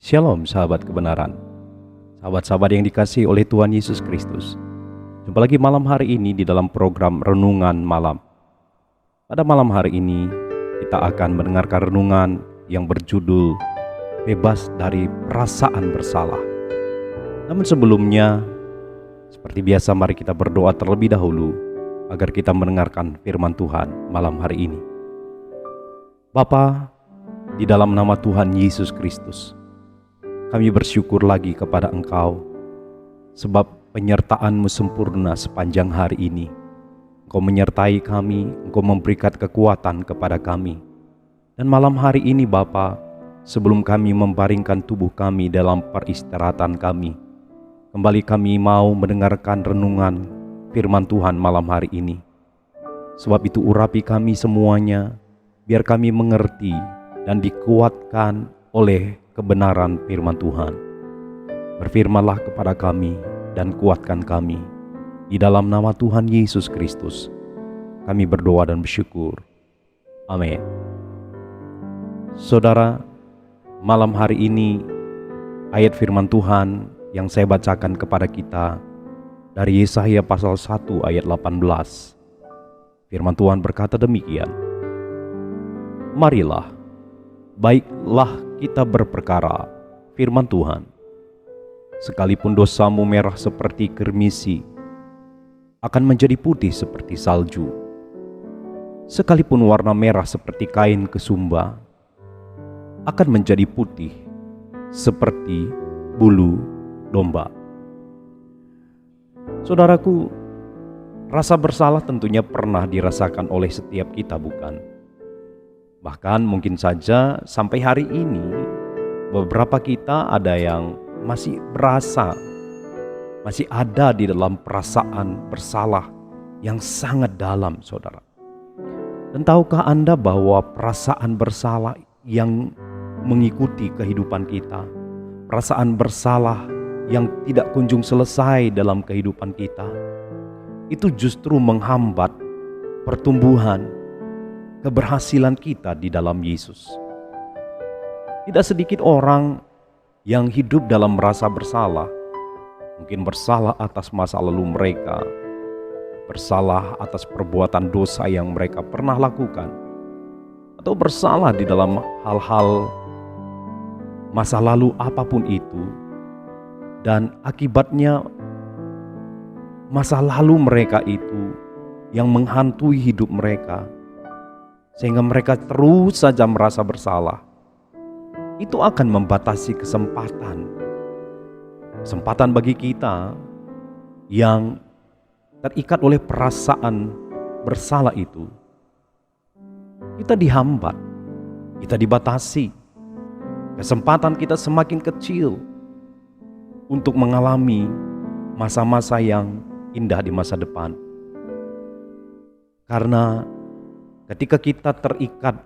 Shalom sahabat kebenaran, sahabat-sahabat yang dikasihi oleh Tuhan Yesus Kristus. Jumpa lagi malam hari ini di dalam program Renungan Malam. Pada malam hari ini kita akan mendengarkan renungan yang berjudul Bebas dari Perasaan Bersalah. Namun sebelumnya, seperti biasa mari kita berdoa terlebih dahulu agar kita mendengarkan firman Tuhan malam hari ini. Bapa, di dalam nama Tuhan Yesus Kristus, kami bersyukur lagi kepada Engkau, sebab penyertaan-Mu sempurna sepanjang hari ini. Engkau menyertai kami, Engkau memberikan kekuatan kepada kami. Dan malam hari ini Bapa, sebelum kami membaringkan tubuh kami dalam peristirahatan kami, kembali kami mau mendengarkan renungan firman Tuhan malam hari ini. Sebab itu urapi kami semuanya, biar kami mengerti dan dikuatkan oleh kebenaran firman Tuhan. Berfirmanlah kepada kami dan kuatkan kami. Di dalam nama Tuhan Yesus Kristus kami berdoa dan bersyukur. Amin. Saudara, malam hari ini ayat firman Tuhan yang saya bacakan kepada kita dari Yesaya pasal 1 ayat 18. Firman Tuhan berkata demikian. Marilah, baiklah kita berperkara, firman Tuhan. Sekalipun dosamu merah seperti kermisi, akan menjadi putih seperti salju. Sekalipun warna merah seperti kain kesumba, akan menjadi putih seperti bulu domba. Saudaraku, rasa bersalah tentunya pernah dirasakan oleh setiap kita, bukan? Bahkan mungkin saja sampai hari ini beberapa kita ada yang masih berasa, masih ada di dalam perasaan bersalah yang sangat dalam, saudara. Dan tahukah Anda bahwa perasaan bersalah yang mengikuti kehidupan kita, perasaan bersalah yang tidak kunjung selesai dalam kehidupan kita, itu justru menghambat pertumbuhan keberhasilan kita di dalam Yesus. Tidak sedikit orang yang hidup dalam rasa bersalah, mungkin bersalah atas masa lalu mereka, bersalah atas perbuatan dosa yang mereka pernah lakukan, atau bersalah di dalam hal-hal masa lalu apapun itu, dan akibatnya masa lalu mereka itu yang menghantui hidup mereka, sehingga mereka terus saja merasa bersalah. Itu akan membatasi kesempatan bagi kita yang terikat oleh perasaan bersalah itu. Kita dihambat, kita dibatasi, kesempatan kita semakin kecil untuk mengalami masa-masa yang indah di masa depan. Karena ketika kita terikat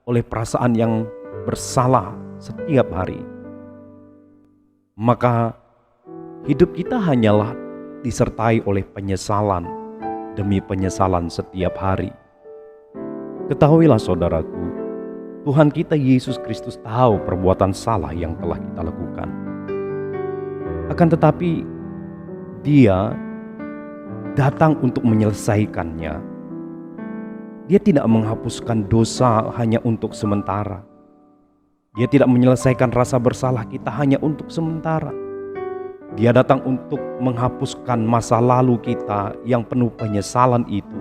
oleh perasaan yang bersalah setiap hari, maka hidup kita hanyalah disertai oleh penyesalan demi penyesalan setiap hari. Ketahuilah saudaraku, Tuhan kita Yesus Kristus tahu perbuatan salah yang telah kita lakukan. Akan tetapi Dia datang untuk menyelesaikannya. Dia tidak menghapuskan dosa hanya untuk sementara. Dia tidak menyelesaikan rasa bersalah kita hanya untuk sementara. Dia datang untuk menghapuskan masa lalu kita yang penuh penyesalan itu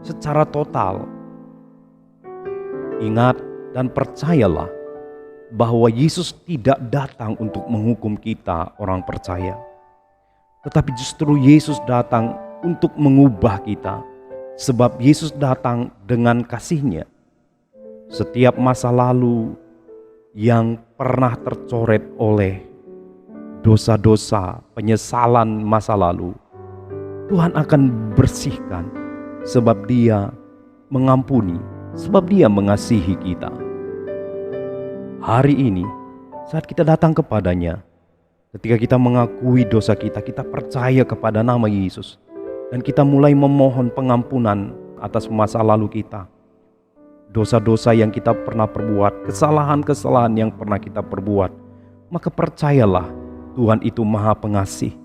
secara total. Ingat dan percayalah bahwa Yesus tidak datang untuk menghukum kita orang percaya, tetapi justru Yesus datang untuk mengubah kita. Sebab Yesus datang dengan kasih-Nya. Setiap masa lalu yang pernah tercoret oleh dosa-dosa, penyesalan masa lalu, Tuhan akan bersihkan, sebab Dia mengampuni, sebab Dia mengasihi kita. Hari ini, saat kita datang kepada-Nya, ketika kita mengakui dosa kita, kita percaya kepada nama Yesus, dan kita mulai memohon pengampunan atas masa lalu kita, dosa-dosa yang kita pernah perbuat, kesalahan-kesalahan yang pernah kita perbuat, maka percayalah Tuhan itu Maha Pengasih.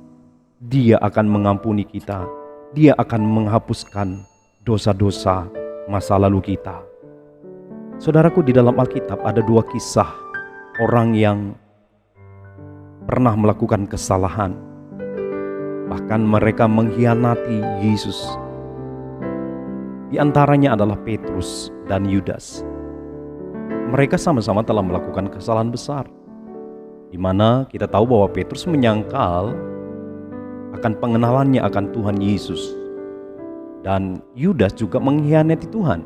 Dia akan mengampuni kita. Dia akan menghapuskan dosa-dosa masa lalu kita. Saudaraku, di dalam Alkitab ada 2 kisah orang yang pernah melakukan kesalahan. Bahkan mereka mengkhianati Yesus. Di antaranya adalah Petrus dan Yudas. Mereka sama-sama telah melakukan kesalahan besar, di mana kita tahu bahwa Petrus menyangkal akan pengenalannya akan Tuhan Yesus, dan Yudas juga mengkhianati Tuhan.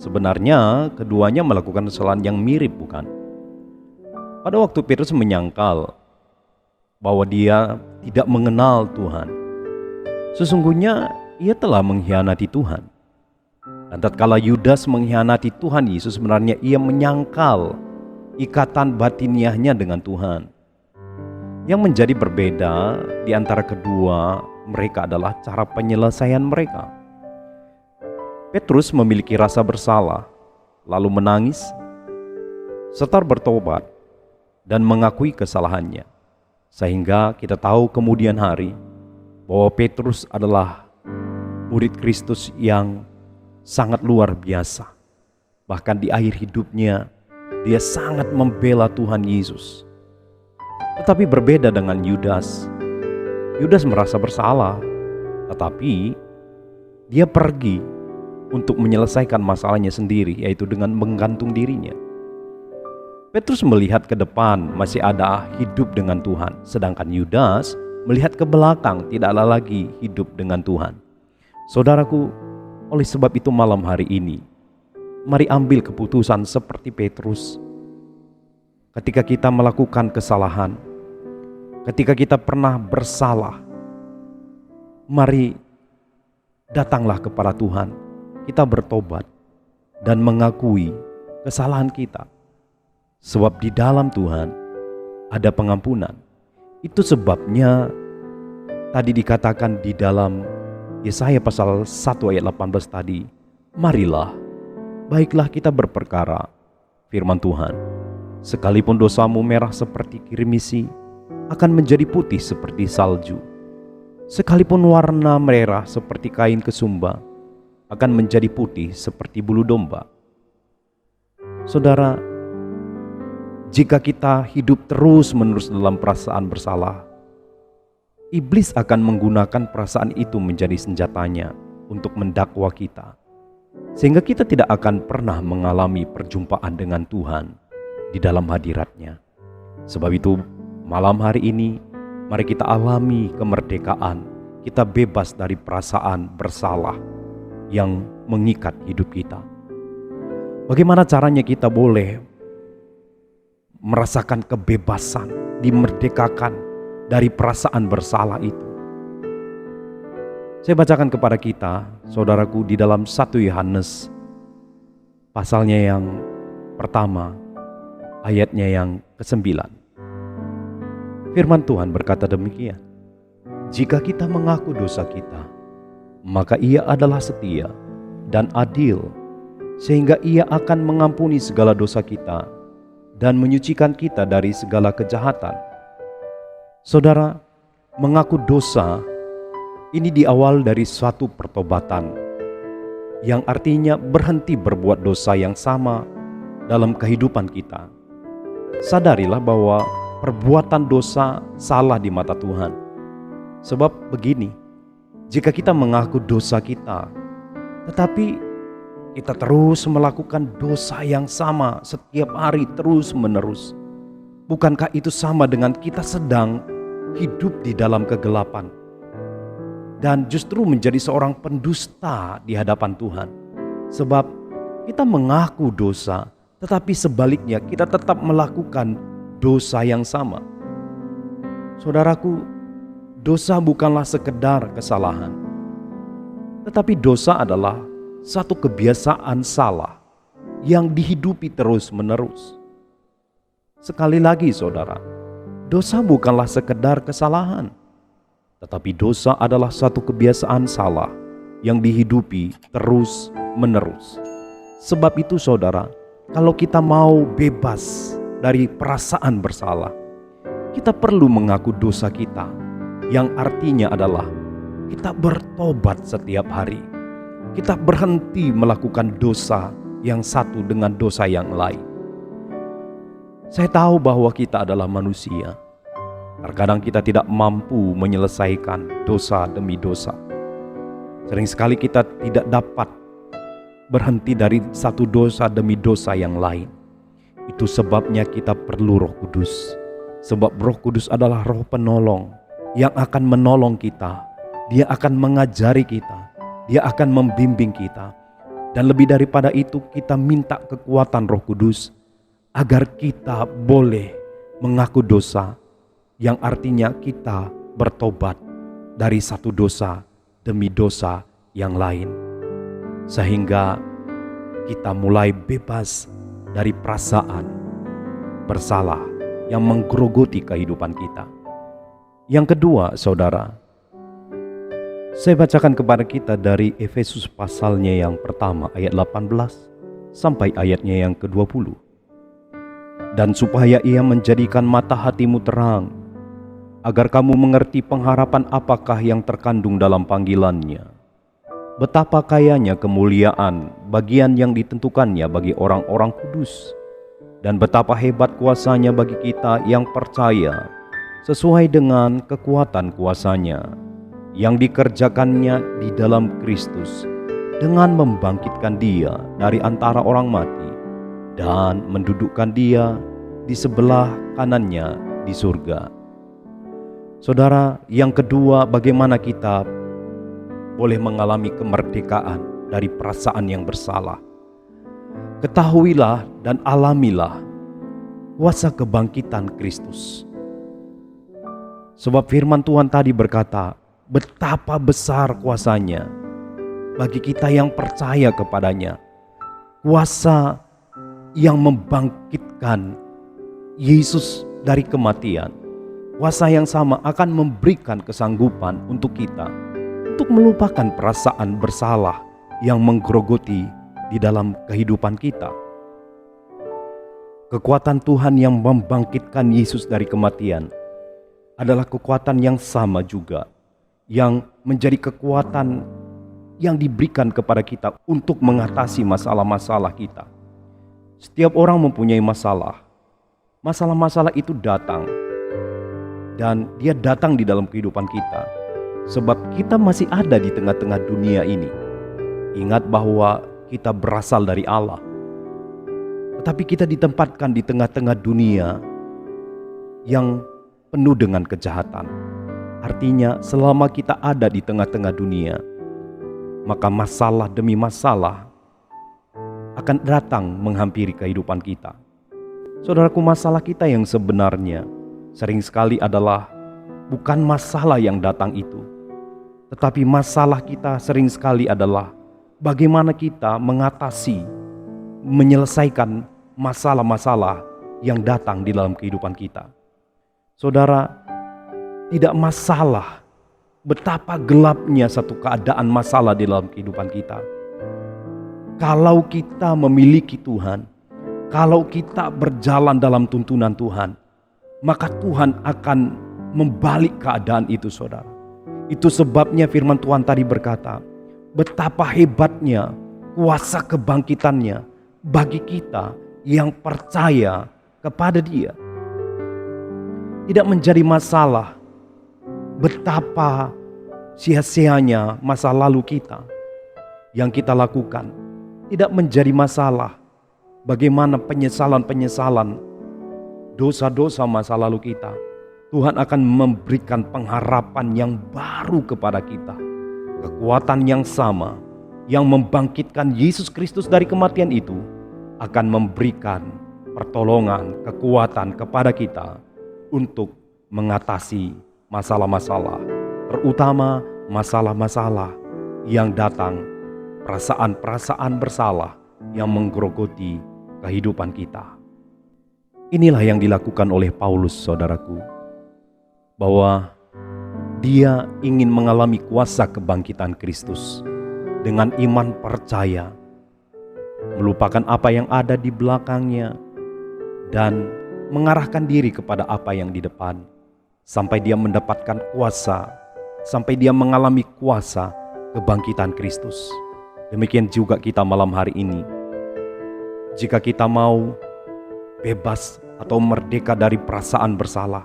Sebenarnya keduanya melakukan kesalahan yang mirip, bukan? Pada waktu Petrus menyangkal bahwa dia tidak mengenal Tuhan, sesungguhnya ia telah mengkhianati Tuhan. Dan tatkala Yudas mengkhianati Tuhan Yesus, sebenarnya ia menyangkal ikatan batiniahnya dengan Tuhan. Yang menjadi berbeda di antara kedua mereka adalah cara penyelesaian mereka. Petrus memiliki rasa bersalah, lalu menangis, serta bertobat dan mengakui kesalahannya. Sehingga kita tahu kemudian hari bahwa Petrus adalah murid Kristus yang sangat luar biasa. Bahkan di akhir hidupnya dia sangat membela Tuhan Yesus. Tetapi berbeda dengan Yudas. Yudas merasa bersalah, tetapi dia pergi untuk menyelesaikan masalahnya sendiri, yaitu dengan menggantung dirinya. Petrus melihat ke depan, masih ada hidup dengan Tuhan, sedangkan Yudas melihat ke belakang, tidaklah lagi hidup dengan Tuhan. Saudaraku, oleh sebab itu malam hari ini, mari ambil keputusan seperti Petrus. Ketika kita melakukan kesalahan, ketika kita pernah bersalah, mari datanglah kepada Tuhan. Kita bertobat dan mengakui kesalahan kita. Sebab di dalam Tuhan ada pengampunan. Itu sebabnya tadi dikatakan di dalam Yesaya pasal 1 ayat 18 tadi, marilah, baiklah kita berperkara, firman Tuhan. Sekalipun dosamu merah seperti kirmisi, akan menjadi putih seperti salju. Sekalipun warna merah seperti kain kesumba, akan menjadi putih seperti bulu domba. Saudara, jika kita hidup terus-menerus dalam perasaan bersalah, iblis akan menggunakan perasaan itu menjadi senjatanya untuk mendakwa kita. Sehingga kita tidak akan pernah mengalami perjumpaan dengan Tuhan di dalam hadirat-Nya. Sebab itu malam hari ini, mari kita alami kemerdekaan. Kita bebas dari perasaan bersalah yang mengikat hidup kita. Bagaimana caranya kita boleh merasakan kebebasan, dimerdekakan dari perasaan bersalah itu? Saya bacakan kepada kita, saudaraku, di dalam 1 Yohanes pasalnya yang pertama, ayatnya yang ke-9. Firman Tuhan berkata demikian, jika kita mengaku dosa kita, maka Ia adalah setia dan adil, sehingga Ia akan mengampuni segala dosa kita dan menyucikan kita dari segala kejahatan. Saudara, mengaku dosa ini diawal dari suatu pertobatan, yang artinya berhenti berbuat dosa yang sama dalam kehidupan kita. Sadarilah bahwa perbuatan dosa salah di mata Tuhan. Sebab begini, jika kita mengaku dosa kita, tetapi kita terus melakukan dosa yang sama setiap hari terus-menerus, bukankah itu sama dengan kita sedang hidup di dalam kegelapan dan justru menjadi seorang pendusta di hadapan Tuhan? Sebab kita mengaku dosa, tetapi sebaliknya kita tetap melakukan dosa yang sama. Saudaraku, dosa bukanlah sekedar kesalahan, tetapi dosa adalah satu kebiasaan salah yang dihidupi terus-menerus. Sekali lagi saudara, dosa bukanlah sekedar kesalahan, tetapi dosa adalah satu kebiasaan salah yang dihidupi terus-menerus. Sebab itu saudara, kalau kita mau bebas dari perasaan bersalah. Kita perlu mengaku dosa kita, yang artinya adalah kita bertobat setiap hari. Kita berhenti melakukan dosa yang satu dengan dosa yang lain. Saya tahu bahwa kita adalah manusia. Terkadang kita tidak mampu menyelesaikan dosa demi dosa. Sering sekali kita tidak dapat berhenti dari satu dosa demi dosa yang lain. Itu sebabnya kita perlu Roh Kudus. Sebab Roh Kudus adalah Roh penolong yang akan menolong kita. Dia akan mengajari kita. Dia akan membimbing kita. Dan lebih daripada itu, kita minta kekuatan Roh Kudus agar kita boleh mengaku dosa, yang artinya kita bertobat dari satu dosa demi dosa yang lain, sehingga kita mulai bebas dari perasaan bersalah yang menggerogoti kehidupan kita. Yang kedua, saudara, saya bacakan kepada kita dari Efesus pasalnya yang pertama ayat 18 sampai ayatnya yang ke-20. Dan supaya ia menjadikan mata hatimu terang, agar kamu mengerti pengharapan apakah yang terkandung dalam panggilannya. Betapa kayanya kemuliaan bagian yang ditentukannya bagi orang-orang kudus, dan betapa hebat kuasanya bagi kita yang percaya, sesuai dengan kekuatan kuasanya yang dikerjakannya di dalam Kristus, dengan membangkitkan Dia dari antara orang mati dan mendudukkan Dia di sebelah kanannya di surga. Saudara, yang kedua, bagaimana kita boleh mengalami kemerdekaan dari perasaan yang bersalah? Ketahuilah dan alamilah kuasa kebangkitan Kristus. Sebab firman Tuhan tadi berkata, betapa besar kuasanya bagi kita yang percaya kepadanya. Kuasa yang membangkitkan Yesus dari kematian. Kuasa yang sama akan memberikan kesanggupan untuk kita untuk melupakan perasaan bersalah yang menggerogoti di dalam kehidupan kita. Kekuatan Tuhan yang membangkitkan Yesus dari kematian adalah kekuatan yang sama juga yang menjadi kekuatan yang diberikan kepada kita untuk mengatasi masalah-masalah kita. Setiap orang mempunyai masalah. Masalah-masalah itu datang, dan dia datang di dalam kehidupan kita sebab kita masih ada di tengah-tengah dunia ini. Ingat bahwa kita berasal dari Allah, tetapi kita ditempatkan di tengah-tengah dunia yang penuh dengan kejahatan. Artinya selama kita ada di tengah-tengah dunia, maka masalah demi masalah akan datang menghampiri kehidupan kita. Saudaraku, masalah kita yang sebenarnya sering sekali adalah bukan masalah yang datang itu, tetapi masalah kita sering sekali adalah bagaimana kita mengatasi, menyelesaikan masalah-masalah yang datang di dalam kehidupan kita. Saudara, tidak masalah betapa gelapnya satu keadaan masalah di dalam kehidupan kita. Kalau kita memiliki Tuhan, kalau kita berjalan dalam tuntunan Tuhan, maka Tuhan akan membalik keadaan itu, saudara. Itu sebabnya firman Tuhan tadi berkata, betapa hebatnya kuasa kebangkitannya bagi kita yang percaya kepada Dia. Tidak menjadi masalah betapa sia-sianya masa lalu kita yang kita lakukan. Tidak menjadi masalah bagaimana penyesalan-penyesalan dosa-dosa masa lalu kita. Tuhan akan memberikan pengharapan yang baru kepada kita. Kekuatan yang sama yang membangkitkan Yesus Kristus dari kematian itu akan memberikan pertolongan, kekuatan kepada kita untuk mengatasi masalah-masalah, terutama masalah-masalah yang datang, perasaan-perasaan bersalah yang menggerogoti kehidupan kita. Inilah yang dilakukan oleh Paulus, saudaraku, bahwa dia ingin mengalami kuasa kebangkitan Kristus dengan iman percaya, melupakan apa yang ada di belakangnya, dan mengarahkan diri kepada apa yang di depan, sampai dia mendapatkan kuasa, sampai dia mengalami kuasa kebangkitan Kristus. Demikian juga kita malam hari ini. Jika kita mau bebas atau merdeka dari perasaan bersalah,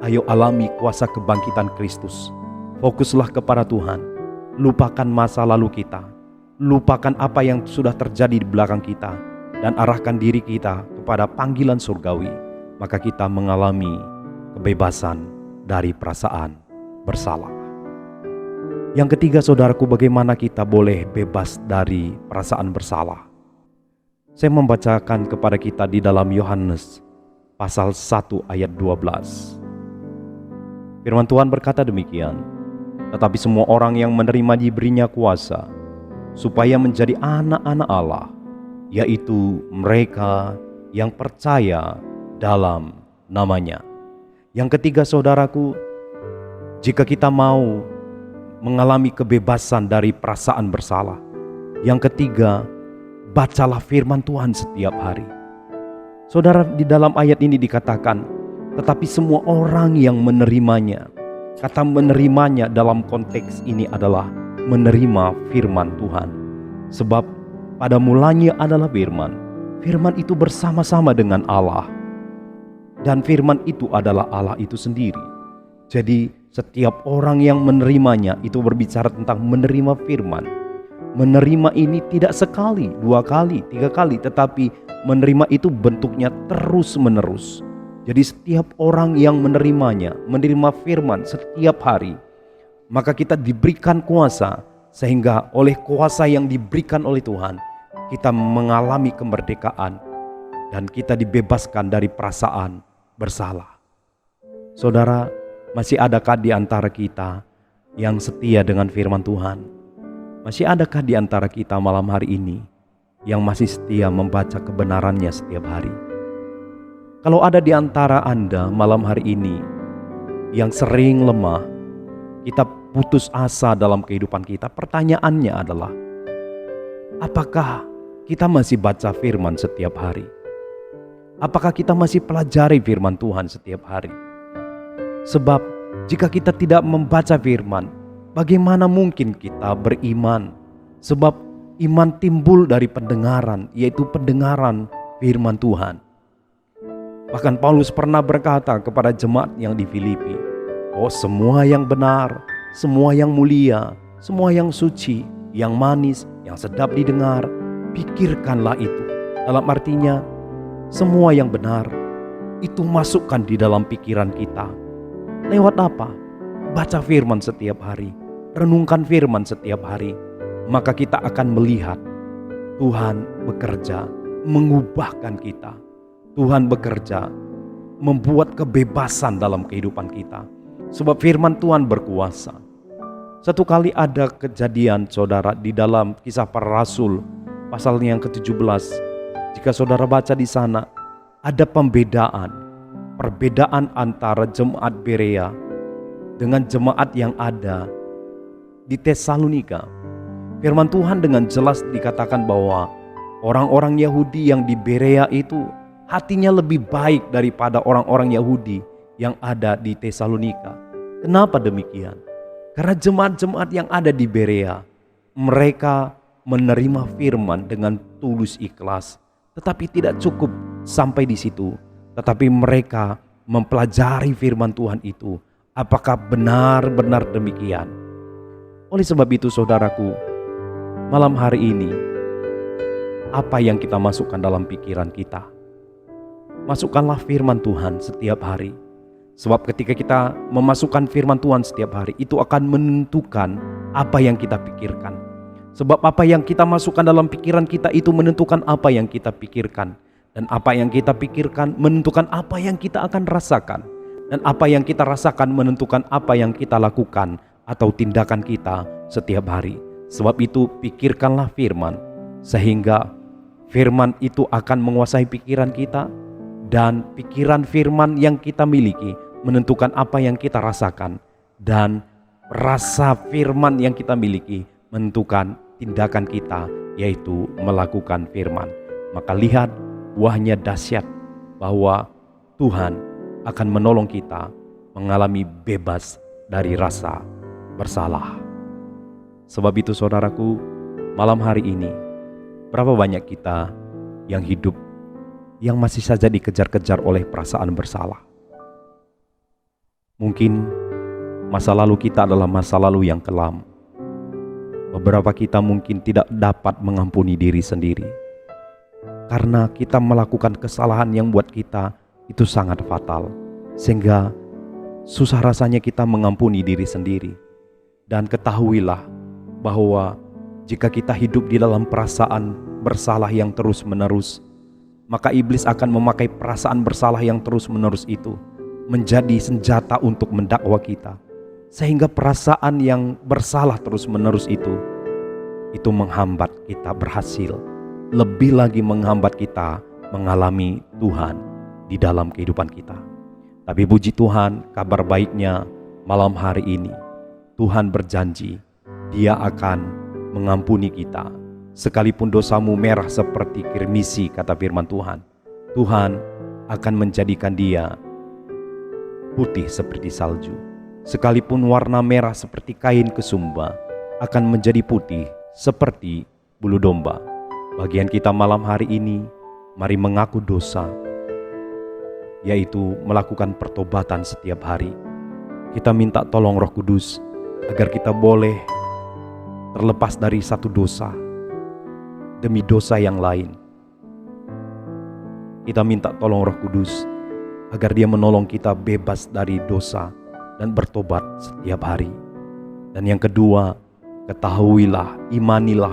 ayo alami kuasa kebangkitan Kristus. Fokuslah kepada Tuhan. Lupakan masa lalu kita. Lupakan apa yang sudah terjadi di belakang kita. Dan arahkan diri kita kepada panggilan surgawi. Maka kita mengalami kebebasan dari perasaan bersalah. Yang ketiga, saudaraku, bagaimana kita boleh bebas dari perasaan bersalah? Saya membacakan kepada kita di dalam Yohanes pasal 1 ayat 12. Firman Tuhan berkata demikian, tetapi semua orang yang menerima diberinya kuasa, supaya menjadi anak-anak Allah, yaitu mereka yang percaya dalam namanya. Yang ketiga, saudaraku, jika kita mau mengalami kebebasan dari perasaan bersalah, yang ketiga, bacalah firman Tuhan setiap hari. Saudara, di dalam ayat ini dikatakan, tetapi semua orang yang menerimanya. Kata menerimanya dalam konteks ini adalah menerima firman Tuhan. Sebab pada mulanya adalah firman. Firman itu bersama-sama dengan Allah. Dan firman itu adalah Allah itu sendiri. Jadi setiap orang yang menerimanya itu berbicara tentang menerima firman. Menerima ini tidak sekali, 2 kali, 3 kali, tetapi menerima itu bentuknya terus menerus. Jadi setiap orang yang menerimanya, menerima firman setiap hari, maka kita diberikan kuasa, sehingga oleh kuasa yang diberikan oleh Tuhan, kita mengalami kemerdekaan dan kita dibebaskan dari perasaan bersalah. Saudara, masih adakah di antara kita yang setia dengan firman Tuhan? Masih adakah di antara kita malam hari ini yang masih setia membaca kebenarannya setiap hari? Kalau ada di antara Anda malam hari ini yang sering lemah, kita putus asa dalam kehidupan kita, pertanyaannya adalah, apakah kita masih baca firman setiap hari? Apakah kita masih pelajari firman Tuhan setiap hari? Sebab jika kita tidak membaca firman, bagaimana mungkin kita beriman? Sebab iman timbul dari pendengaran, yaitu pendengaran firman Tuhan. Bahkan Paulus pernah berkata kepada jemaat yang di Filipi, oh, semua yang benar, semua yang mulia, semua yang suci, yang manis, yang sedap didengar, pikirkanlah itu. Dalam artinya, semua yang benar itu masukkan di dalam pikiran kita. Lewat apa? Baca firman setiap hari, renungkan firman setiap hari, maka kita akan melihat Tuhan bekerja mengubahkan kita. Tuhan bekerja membuat kebebasan dalam kehidupan kita. Sebab firman Tuhan berkuasa. Satu kali ada kejadian, saudara, di dalam Kisah Para Rasul pasal yang ke-17. Jika saudara baca di sana, ada perbedaan antara jemaat Berea dengan jemaat yang ada di Tesalonika. Firman Tuhan dengan jelas dikatakan bahwa orang-orang Yahudi yang di Berea itu hatinya lebih baik daripada orang-orang Yahudi yang ada di Tesalonika. Kenapa demikian? Karena jemaat-jemaat yang ada di Berea, mereka menerima firman dengan tulus ikhlas. Tetapi tidak cukup sampai di situ, tetapi mereka mempelajari firman Tuhan itu. Apakah benar-benar demikian? Oleh sebab itu, saudaraku, malam hari ini, apa yang kita masukkan dalam pikiran kita? Masukkanlah firman Tuhan setiap hari. Sebab ketika kita memasukkan firman Tuhan setiap hari, itu akan menentukan apa yang kita pikirkan. Sebab apa yang kita masukkan dalam pikiran kita itu menentukan apa yang kita pikirkan. Dan apa yang kita pikirkan menentukan apa yang kita akan rasakan. Dan apa yang kita rasakan menentukan apa yang kita lakukan atau tindakan kita setiap hari. Sebab itu pikirkanlah firman, sehingga firman itu akan menguasai pikiran kita. Dan pikiran firman yang kita miliki menentukan apa yang kita rasakan. Dan rasa firman yang kita miliki menentukan tindakan kita, yaitu melakukan firman. Maka lihat, buahnya dahsyat, bahwa Tuhan akan menolong kita mengalami bebas dari rasa bersalah. Sebab itu saudaraku, malam hari ini, berapa banyak kita yang hidup yang masih saja dikejar-kejar oleh perasaan bersalah. Mungkin masa lalu kita adalah masa lalu yang kelam. Beberapa kita mungkin tidak dapat mengampuni diri sendiri, karena kita melakukan kesalahan yang buat kita itu sangat fatal, sehingga susah rasanya kita mengampuni diri sendiri. Dan ketahuilah bahwa jika kita hidup di dalam perasaan bersalah yang terus-menerus, maka iblis akan memakai perasaan bersalah yang terus-menerus itu menjadi senjata untuk mendakwa kita, sehingga perasaan yang bersalah terus-menerus itu menghambat kita berhasil, lebih lagi menghambat kita mengalami Tuhan di dalam kehidupan kita. Tapi puji Tuhan, kabar baiknya malam hari ini, Tuhan berjanji Dia akan mengampuni kita. Sekalipun dosamu merah seperti kirmisi, kata firman Tuhan, Tuhan akan menjadikan dia putih seperti salju. Sekalipun warna merah seperti kain kesumba, akan menjadi putih seperti bulu domba. Bagian kita malam hari ini, mari mengaku dosa, yaitu melakukan pertobatan setiap hari. Kita minta tolong Roh Kudus agar kita boleh terlepas dari satu dosa demi dosa yang lain. Kita minta tolong Roh Kudus agar Dia menolong kita bebas dari dosa dan bertobat setiap hari. Dan yang kedua, ketahuilah, imanilah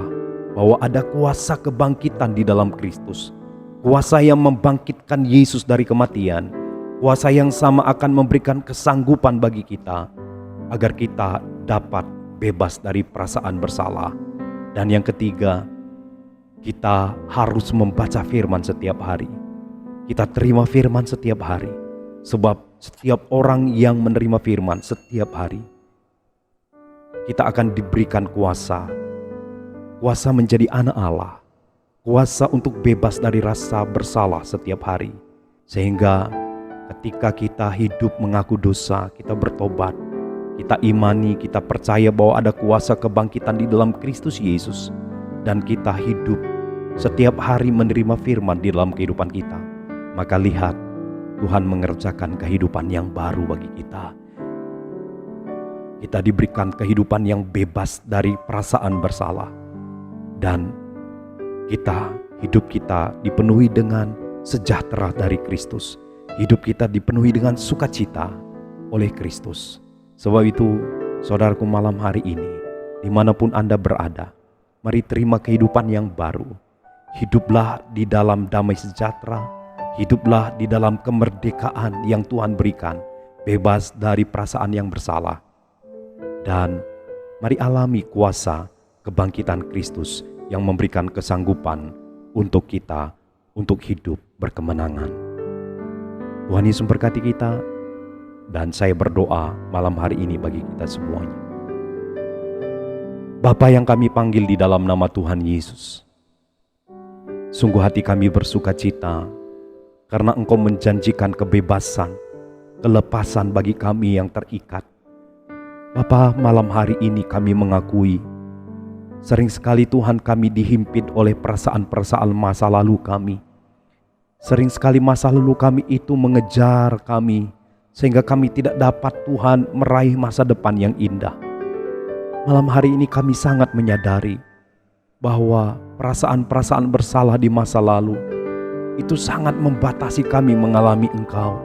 bahwa ada kuasa kebangkitan di dalam Kristus. Kuasa yang membangkitkan Yesus dari kematian. Kuasa yang sama akan memberikan kesanggupan bagi kita agar kita dapat bebas dari perasaan bersalah. Dan yang ketiga, kita harus membaca firman setiap hari. Kita terima firman setiap hari. Sebab setiap orang yang menerima firman setiap hari, kita akan diberikan kuasa. Kuasa menjadi anak Allah. Kuasa untuk bebas dari rasa bersalah setiap hari. Sehingga ketika kita hidup mengaku dosa, kita bertobat, kita imani, kita percaya bahwa ada kuasa kebangkitan di dalam Kristus Yesus, dan kita hidup setiap hari menerima firman di dalam kehidupan kita, maka lihat, Tuhan mengerjakan kehidupan yang baru bagi kita. Kita diberikan kehidupan yang bebas dari perasaan bersalah, dan hidup kita dipenuhi dengan sejahtera dari Kristus. Hidup kita dipenuhi dengan sukacita oleh Kristus. Sebab itu, saudaraku, malam hari ini, dimanapun Anda berada, mari terima kehidupan yang baru. Hiduplah di dalam damai sejahtera, hiduplah di dalam kemerdekaan yang Tuhan berikan, bebas dari perasaan yang bersalah. Dan mari alami kuasa kebangkitan Kristus yang memberikan kesanggupan untuk kita untuk hidup berkemenangan. Tuhan Yesus memberkati kita, dan saya berdoa malam hari ini bagi kita semuanya. Bapa yang kami panggil di dalam nama Tuhan Yesus, sungguh hati kami bersuka cita karena Engkau menjanjikan kebebasan, kelepasan bagi kami yang terikat. Bapa, malam hari ini kami mengakui sering sekali Tuhan kami dihimpit oleh perasaan-perasaan masa lalu kami. Sering sekali masa lalu kami itu mengejar kami, sehingga kami tidak dapat Tuhan meraih masa depan yang indah. Malam hari ini kami sangat menyadari bahwa perasaan-perasaan bersalah di masa lalu itu sangat membatasi kami mengalami Engkau.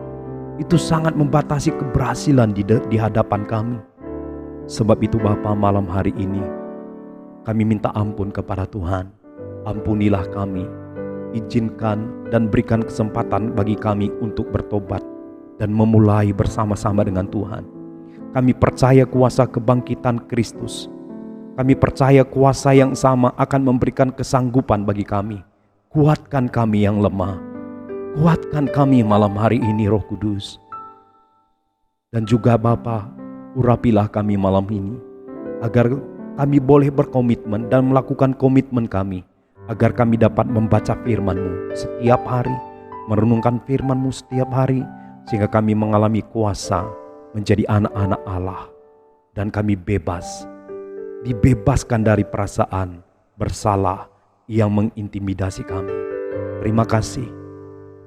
Itu sangat membatasi keberhasilan di hadapan kami. Sebab itu Bapa, malam hari ini kami minta ampun kepada Tuhan. Ampunilah kami, izinkan dan berikan kesempatan bagi kami untuk bertobat dan memulai bersama-sama dengan Tuhan. Kami percaya kuasa kebangkitan Kristus. Kami percaya kuasa yang sama akan memberikan kesanggupan bagi kami. Kuatkan kami yang lemah. Kuatkan kami malam hari ini, Roh Kudus. Dan juga Bapa, urapilah kami malam ini, agar kami boleh berkomitmen dan melakukan komitmen kami, agar kami dapat membaca firman-Mu setiap hari, merenungkan firman-Mu setiap hari, sehingga kami mengalami kuasa menjadi anak-anak Allah. Dan kami dibebaskan dari perasaan bersalah yang mengintimidasi kami. Terima kasih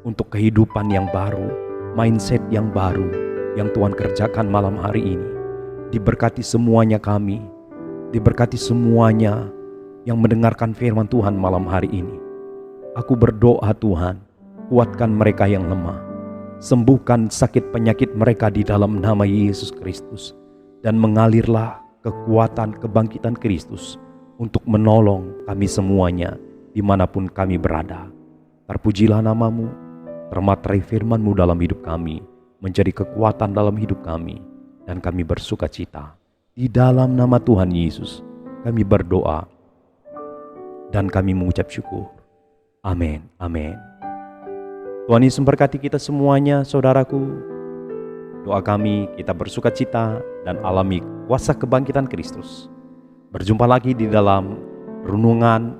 untuk kehidupan yang baru, mindset yang baru yang Tuhan kerjakan malam hari ini. Diberkati semuanya kami, diberkati semuanya yang mendengarkan firman Tuhan malam hari ini. Aku berdoa Tuhan, kuatkan mereka yang lemah, sembuhkan sakit penyakit mereka di dalam nama Yesus Kristus, dan mengalirlah kekuatan kebangkitan Kristus untuk menolong kami semuanya dimanapun kami berada. Terpujilah nama-Mu, termaterai firman-Mu dalam hidup kami, menjadi kekuatan dalam hidup kami, dan kami bersuka cita. Di dalam nama Tuhan Yesus kami berdoa dan kami mengucap syukur. Amin, amin. Tuhan Yesus memberkati kita semuanya, saudaraku. Doa kami, kita bersuka cita dan alami kuasa kebangkitan Kristus. Berjumpa lagi di dalam renungan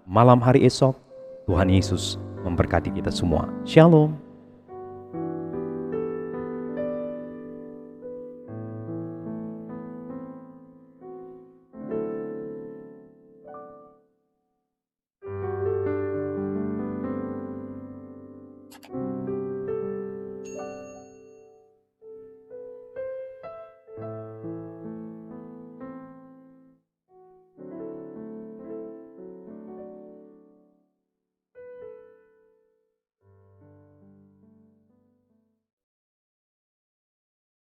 malam hari esok. Tuhan Yesus memberkati kita semua. Shalom.